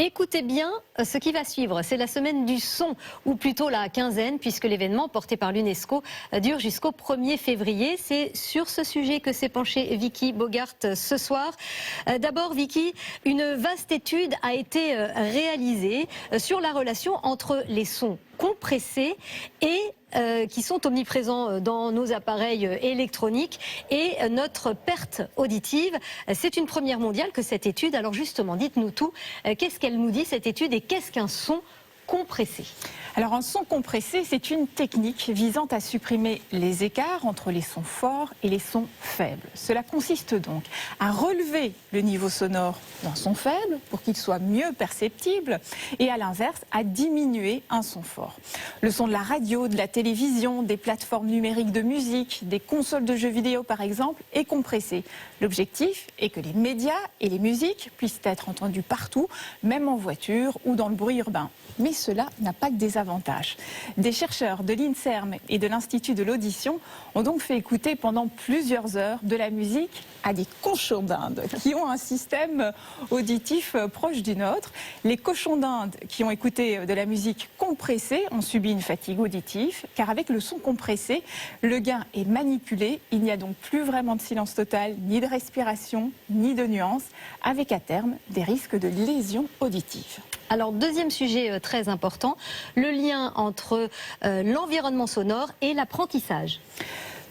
Écoutez bien ce qui va suivre. C'est la semaine du son, ou plutôt la quinzaine, puisque l'événement porté par l'UNESCO dure jusqu'au 1er février. C'est sur ce sujet que s'est penchée Vicky Bogart ce soir. D'abord, Vicky, une vaste étude a été réalisée sur la relation entre les sons compressés et qui sont omniprésents dans nos appareils électroniques et notre perte auditive. C'est une première mondiale que cette étude. Alors justement, dites-nous tout. Qu'est-ce qu'elle nous dit cette étude et qu'est-ce qu'un son compressé? Alors un son compressé, c'est une technique visant à supprimer les écarts entre les sons forts et les sons faibles. Cela consiste donc à relever le niveau sonore d'un son faible pour qu'il soit mieux perceptible et à l'inverse à diminuer un son fort. Le son de la radio, de la télévision, des plateformes numériques de musique, des consoles de jeux vidéo par exemple est compressé. L'objectif est que les médias et les musiques puissent être entendus partout, même en voiture ou dans le bruit urbain. Mais cela n'a pas que des avantages. Des chercheurs de l'INSERM et de l'Institut de l'audition ont donc fait écouter pendant plusieurs heures de la musique à des cochons d'Inde qui ont un système auditif proche du nôtre. Les cochons d'Inde qui ont écouté de la musique compressée ont subi une fatigue auditive car avec le son compressé, le gain est manipulé. Il n'y a donc plus vraiment de silence total, ni de respiration, ni de nuances, avec à terme des risques de lésions auditives. Alors, deuxième sujet très important, le lien entre l'environnement sonore et l'apprentissage.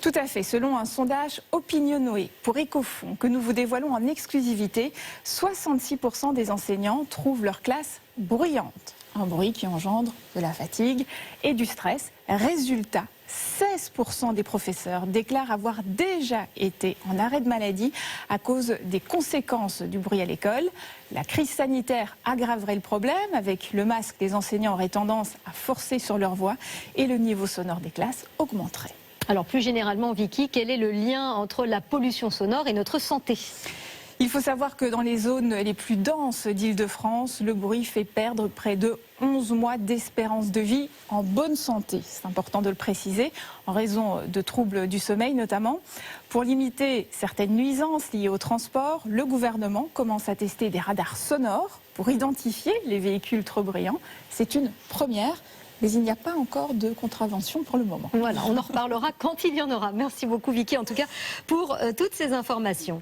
Tout à fait. Selon un sondage Opinionway pour Ecofond que nous vous dévoilons en exclusivité, 66% des enseignants trouvent leur classe bruyante. Un bruit qui engendre de la fatigue et du stress. Résultat, 16% des professeurs déclarent avoir déjà été en arrêt de maladie à cause des conséquences du bruit à l'école. La crise sanitaire aggraverait le problème. Avec le masque, les enseignants auraient tendance à forcer sur leur voix et le niveau sonore des classes augmenterait. Alors plus généralement, Vicky, quel est le lien entre la pollution sonore et notre santé ? Il faut savoir que dans les zones les plus denses d'Île-de-France, le bruit fait perdre près de 11 mois d'espérance de vie en bonne santé. C'est important de le préciser, en raison de troubles du sommeil notamment. Pour limiter certaines nuisances liées au transport, le gouvernement commence à tester des radars sonores pour identifier les véhicules trop bruyants. C'est une première. Mais il n'y a pas encore de contravention pour le moment. Voilà, on en reparlera quand il y en aura. Merci beaucoup Vicky, en tout cas, pour toutes ces informations.